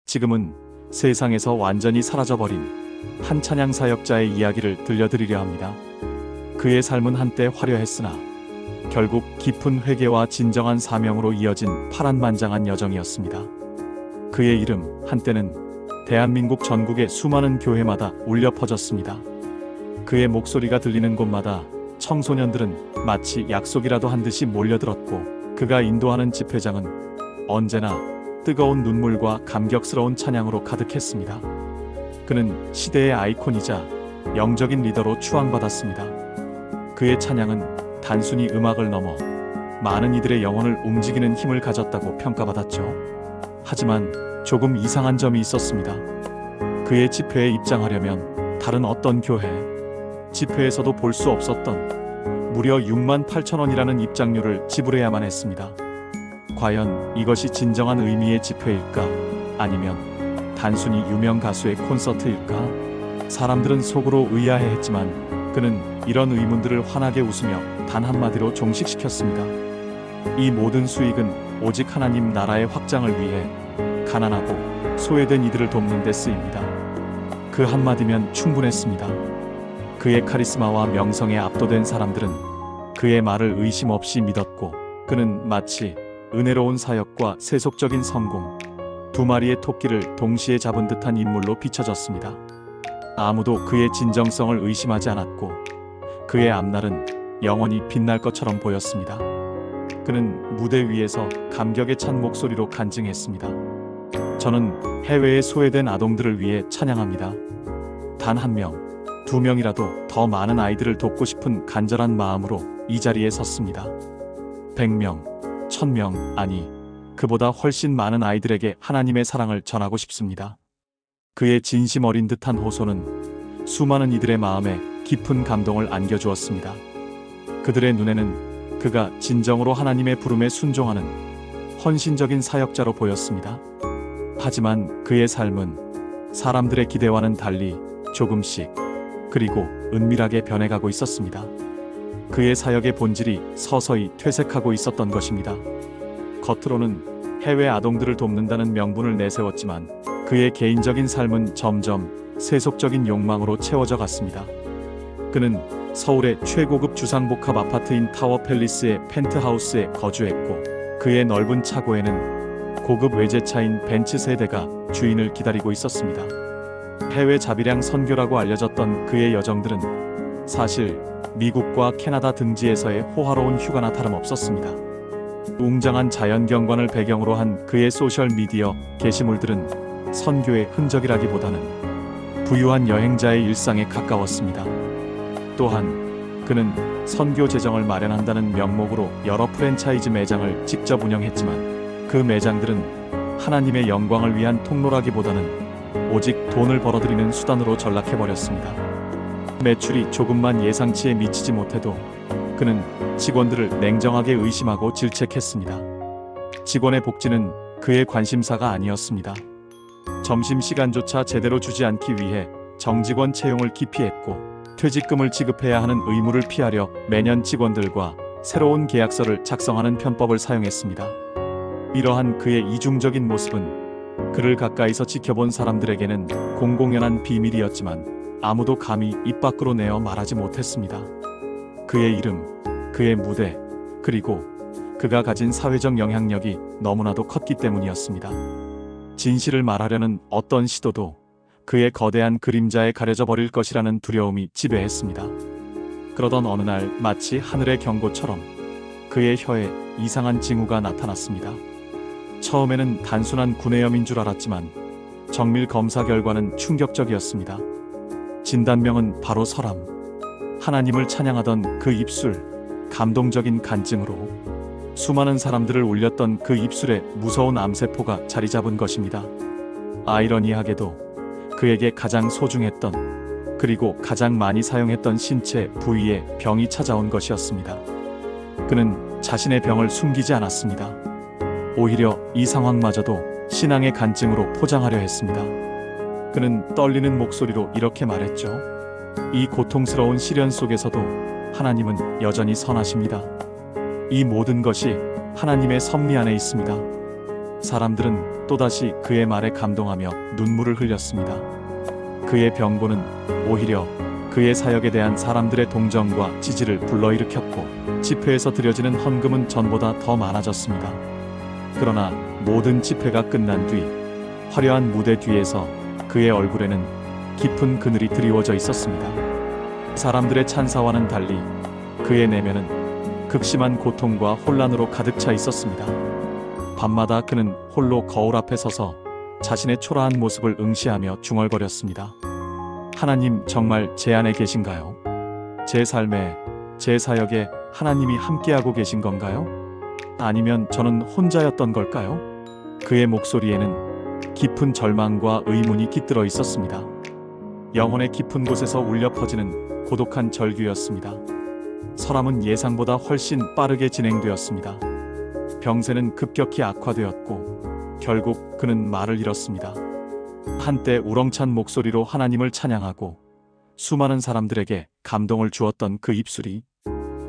지금은 세상에서 완전히 사라져버린 한 찬양 사역자의 이야기를 들려드리려 합니다. 그의 삶은 한때 화려했으나 결국 깊은 회개와 진정한 사명으로 이어진 파란만장한 여정이었습니다. 그의 이름 한때는 대한민국 전국의 수많은 교회마다 울려 퍼졌습니다. 그의 목소리가 들리는 곳마다 청소년들은 마치 약속이라도 한 듯이 몰려들었고, 그가 인도하는 집회장은 언제나 뜨거운 눈물과 감격스러운 찬양으로 가득했습니다. 그는 시대의 아이콘이자 영적인 리더로 추앙받았습니다. 그의 찬양은 단순히 음악을 넘어 많은 이들의 영혼을 움직이는 힘을 가졌다고 평가받았죠. 하지만 조금 이상한 점이 있었습니다. 그의 집회에 입장하려면 다른 어떤 교회, 집회에서도 볼 수 없었던 무려 68,000원이라는 입장료를 지불해야만 했습니다. 과연 이것이 진정한 의미의 집회일까? 아니면 단순히 유명 가수의 콘서트일까? 사람들은 속으로 의아해했지만 그는 이런 의문들을 환하게 웃으며 단 한마디로 종식시켰습니다. 이 모든 수익은 오직 하나님 나라의 확장을 위해 가난하고 소외된 이들을 돕는 데 쓰입니다. 그 한마디면 충분했습니다. 그의 카리스마와 명성에 압도된 사람들은 그의 말을 의심 없이 믿었고, 그는 마치 은혜로운 사역과 세속적인 성공, 두 마리의 토끼를 동시에 잡은 듯한 인물로 비춰졌습니다. 아무도 그의 진정성을 의심하지 않았고, 그의 앞날은 영원히 빛날 것처럼 보였습니다. 그는 무대 위에서 감격에 찬 목소리로 간증했습니다. 저는 해외의 소외된 아동들을 위해 찬양합니다. 단 한 명, 두 명이라도 더 많은 아이들을 돕고 싶은 간절한 마음으로 이 자리에 섰습니다. 100명, 1000명, 아니 그보다 훨씬 많은 아이들에게 하나님의 사랑을 전하고 싶습니다. 그의 진심 어린 듯한 호소는 수많은 이들의 마음에 깊은 감동을 안겨주었습니다. 그들의 눈에는 그가 진정으로 하나님의 부름에 순종하는 헌신적인 사역자로 보였습니다. 하지만 그의 삶은 사람들의 기대와는 달리 조금씩, 그리고 은밀하게 변해가고 있었습니다. 그의 사역의 본질이 서서히 퇴색하고 있었던 것입니다. 겉으로는 해외 아동들을 돕는다는 명분을 내세웠지만 그의 개인적인 삶은 점점 세속적인 욕망으로 채워져 갔습니다. 그는 서울의 최고급 주상복합 아파트인 타워 팰리스의 펜트하우스에 거주했고, 그의 넓은 차고에는 고급 외제차인 벤츠 세대가 주인을 기다리고 있었습니다. 해외 자비량 선교라고 알려졌던 그의 여정들은 사실 미국과 캐나다 등지에서의 호화로운 휴가나 다름없었습니다. 웅장한 자연경관을 배경으로 한 그의 소셜미디어 게시물들은 선교의 흔적이라기보다는 부유한 여행자의 일상에 가까웠습니다. 또한 그는 선교 재정을 마련한다는 명목으로 여러 프랜차이즈 매장을 직접 운영했지만, 그 매장들은 하나님의 영광을 위한 통로라기보다는 오직 돈을 벌어들이는 수단으로 전락해버렸습니다. 매출이 조금만 예상치에 미치지 못해도 그는 직원들을 냉정하게 의심하고 질책했습니다. 직원의 복지는 그의 관심사가 아니었습니다. 점심시간조차 제대로 주지 않기 위해 정직원 채용을 기피했고, 퇴직금을 지급해야 하는 의무를 피하려 매년 직원들과 새로운 계약서를 작성하는 편법을 사용했습니다. 이러한 그의 이중적인 모습은 그를 가까이서 지켜본 사람들에게는 공공연한 비밀이었지만 아무도 감히 입 밖으로 내어 말하지 못했습니다. 그의 이름, 그의 무대, 그리고 그가 가진 사회적 영향력이 너무나도 컸기 때문이었습니다. 진실을 말하려는 어떤 시도도 그의 거대한 그림자에 가려져 버릴 것이라는 두려움이 지배했습니다. 그러던 어느 날 마치 하늘의 경고처럼 그의 혀에 이상한 징후가 나타났습니다. 처음에는 단순한 구내염인 줄 알았지만 정밀 검사 결과는 충격적이었습니다. 진단명은 바로 설암. 하나님을 찬양하던 그 입술, 감동적인 간증으로 수많은 사람들을 울렸던 그 입술에 무서운 암세포가 자리 잡은 것입니다. 아이러니하게도 그에게 가장 소중했던, 그리고 가장 많이 사용했던 신체 부위에 병이 찾아온 것이었습니다. 그는 자신의 병을 숨기지 않았습니다. 오히려 이 상황마저도 신앙의 간증으로 포장하려 했습니다. 그는 떨리는 목소리로 이렇게 말했죠. 이 고통스러운 시련 속에서도 하나님은 여전히 선하십니다. 이 모든 것이 하나님의 섭리 안에 있습니다. 사람들은 또다시 그의 말에 감동하며 눈물을 흘렸습니다. 그의 병고는 오히려 그의 사역에 대한 사람들의 동정과 지지를 불러일으켰고 집회에서 드려지는 헌금은 전보다 더 많아졌습니다. 그러나 모든 집회가 끝난 뒤 화려한 무대 뒤에서 그의 얼굴에는 깊은 그늘이 드리워져 있었습니다. 사람들의 찬사와는 달리 그의 내면은 극심한 고통과 혼란으로 가득 차 있었습니다. 밤마다 그는 홀로 거울 앞에 서서 자신의 초라한 모습을 응시하며 중얼거렸습니다. 하나님, 정말 제 안에 계신가요? 제 삶에, 제 사역에 하나님이 함께하고 계신 건가요? 아니면 저는 혼자였던 걸까요? 그의 목소리에는 깊은 절망과 의문이 깃들어 있었습니다. 영혼의 깊은 곳에서 울려 퍼지는 고독한 절규였습니다. 설함은 예상보다 훨씬 빠르게 진행되었습니다. 병세는 급격히 악화되었고 결국 그는 말을 잃었습니다. 한때 우렁찬 목소리로 하나님을 찬양하고 수많은 사람들에게 감동을 주었던 그 입술이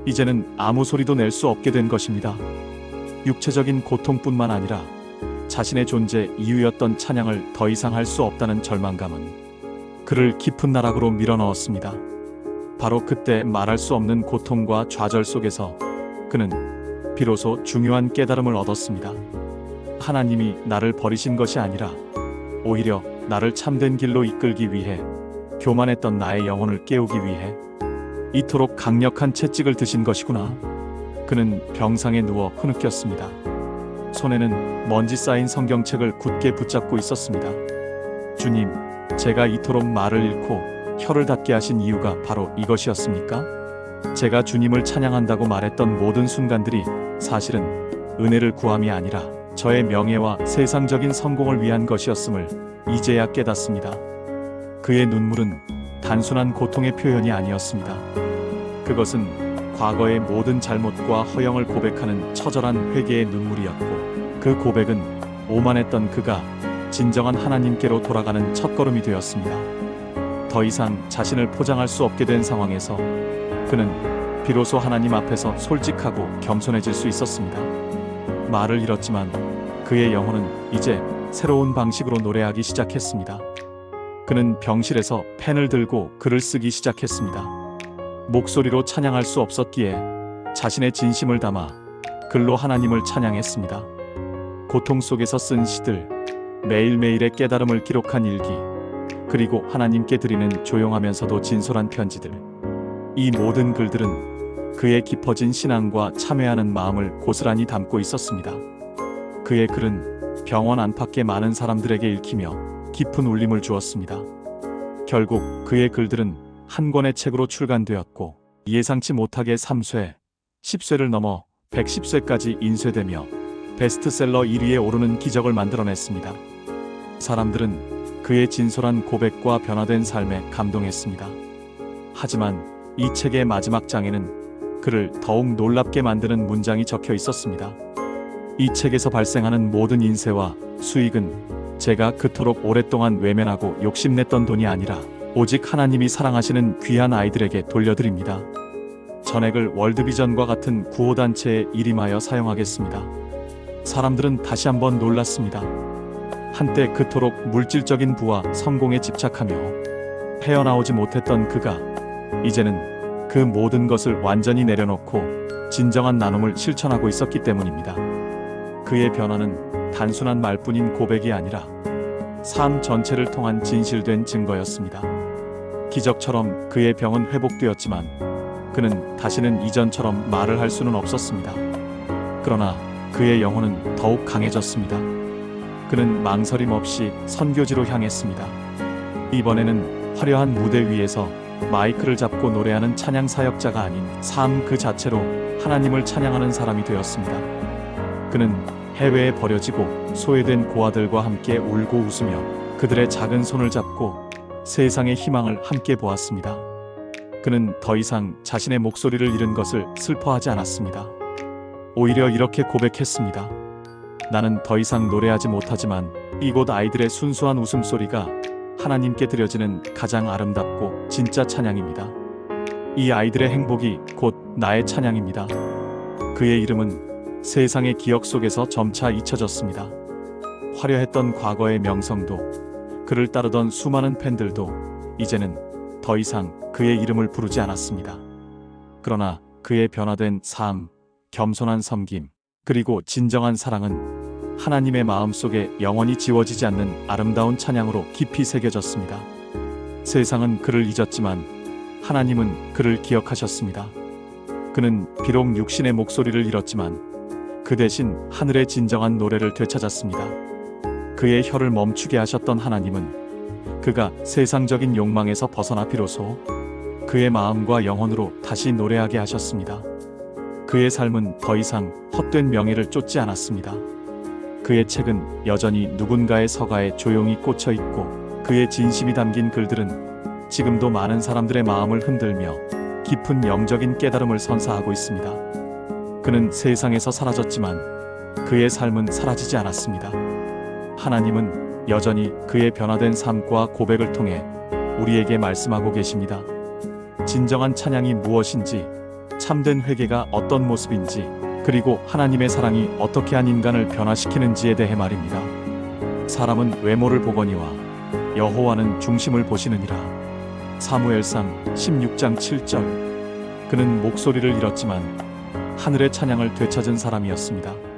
이제는 아무 소리도 낼 수 없게 된 것입니다. 육체적인 고통뿐만 아니라 자신의 존재 이유였던 찬양을 더 이상 할 수 없다는 절망감은 그를 깊은 나락으로 밀어넣었습니다. 바로 그때 말할 수 없는 고통과 좌절 속에서 그는 비로소 중요한 깨달음을 얻었습니다. 하나님이 나를 버리신 것이 아니라 오히려 나를 참된 길로 이끌기 위해 교만했던 나의 영혼을 깨우기 위해 이토록 강력한 채찍을 드신 것이구나. 그는 병상에 누워 흐느꼈습니다. 손에는 먼지 쌓인 성경책을 굳게 붙잡고 있었습니다. 주님, 제가 이토록 말을 잃고 혀를 닫게 하신 이유가 바로 이것이었습니까? 제가 주님을 찬양한다고 말했던 모든 순간들이 사실은 은혜를 구함이 아니라 저의 명예와 세상적인 성공을 위한 것이었음을 이제야 깨닫습니다. 그의 눈물은 단순한 고통의 표현이 아니었습니다. 그것은 과거의 모든 잘못과 허영을 고백하는 처절한 회개의 눈물이었고 그 고백은 오만했던 그가 진정한 하나님께로 돌아가는 첫걸음이 되었습니다. 더 이상 자신을 포장할 수 없게 된 상황에서 그는 비로소 하나님 앞에서 솔직하고 겸손해질 수 있었습니다. 말을 잃었지만 그의 영혼은 이제 새로운 방식으로 노래하기 시작했습니다. 그는 병실에서 펜을 들고 글을 쓰기 시작했습니다. 목소리로 찬양할 수 없었기에 자신의 진심을 담아 글로 하나님을 찬양했습니다. 고통 속에서 쓴 시들, 매일매일의 깨달음을 기록한 일기, 그리고 하나님께 드리는 조용하면서도 진솔한 편지들. 이 모든 글들은 그의 깊어진 신앙과 참회하는 마음을 고스란히 담고 있었습니다. 그의 글은 병원 안팎의 많은 사람들에게 읽히며 깊은 울림을 주었습니다. 결국 그의 글들은 한 권의 책으로 출간되었고 예상치 못하게 3쇄, 10쇄를 넘어 110쇄까지 인쇄되며 베스트셀러 1위에 오르는 기적을 만들어냈습니다. 사람들은 그의 진솔한 고백과 변화된 삶에 감동했습니다. 하지만 이 책의 마지막 장에는 그를 더욱 놀랍게 만드는 문장이 적혀 있었습니다. 이 책에서 발생하는 모든 인세와 수익은 제가 그토록 오랫동안 외면하고 욕심냈던 돈이 아니라 오직 하나님이 사랑하시는 귀한 아이들에게 돌려드립니다. 전액을 월드비전과 같은 구호단체에 일임하여 사용하겠습니다. 사람들은 다시 한번 놀랐습니다. 한때 그토록 물질적인 부와 성공에 집착하며 헤어나오지 못했던 그가 이제는 그 모든 것을 완전히 내려놓고 진정한 나눔을 실천하고 있었기 때문입니다. 그의 변화는 단순한 말뿐인 고백이 아니라 삶 전체를 통한 진실된 증거였습니다. 기적처럼 그의 병은 회복되었지만 그는 다시는 이전처럼 말을 할 수는 없었습니다. 그러나 그의 영혼은 더욱 강해졌습니다. 그는 망설임 없이 선교지로 향했습니다. 이번에는 화려한 무대 위에서 마이크를 잡고 노래하는 찬양 사역자가 아닌 삶 그 자체로 하나님을 찬양하는 사람이 되었습니다. 그는 해외에 버려지고 소외된 고아들과 함께 울고 웃으며 그들의 작은 손을 잡고 세상의 희망을 함께 보았습니다. 그는 더 이상 자신의 목소리를 잃은 것을 슬퍼하지 않았습니다. 오히려 이렇게 고백했습니다. 나는 더 이상 노래하지 못하지만 이곳 아이들의 순수한 웃음소리가 하나님께 드려지는 가장 아름답고 진짜 찬양입니다. 이 아이들의 행복이 곧 나의 찬양입니다. 그의 이름은 세상의 기억 속에서 점차 잊혀졌습니다. 화려했던 과거의 명성도 그를 따르던 수많은 팬들도 이제는 더 이상 그의 이름을 부르지 않았습니다. 그러나 그의 변화된 삶, 겸손한 섬김, 그리고 진정한 사랑은 하나님의 마음속에 영원히 지워지지 않는 아름다운 찬양으로 깊이 새겨졌습니다. 세상은 그를 잊었지만 하나님은 그를 기억하셨습니다. 그는 비록 육신의 목소리를 잃었지만 그 대신 하늘의 진정한 노래를 되찾았습니다. 그의 혀를 멈추게 하셨던 하나님은 그가 세상적인 욕망에서 벗어나 비로소 그의 마음과 영혼으로 다시 노래하게 하셨습니다. 그의 삶은 더 이상 헛된 명예를 쫓지 않았습니다. 그의 책은 여전히 누군가의 서가에 조용히 꽂혀 있고 그의 진심이 담긴 글들은 지금도 많은 사람들의 마음을 흔들며 깊은 영적인 깨달음을 선사하고 있습니다. 그는 세상에서 사라졌지만 그의 삶은 사라지지 않았습니다. 하나님은 여전히 그의 변화된 삶과 고백을 통해 우리에게 말씀하고 계십니다. 진정한 찬양이 무엇인지, 참된 회개가 어떤 모습인지, 그리고 하나님의 사랑이 어떻게 한 인간을 변화시키는지에 대해 말입니다. 사람은 외모를 보거니와 여호와는 중심을 보시느니라. 사무엘상 16장 7절. 그는 목소리를 잃었지만 하늘의 찬양을 되찾은 사람이었습니다.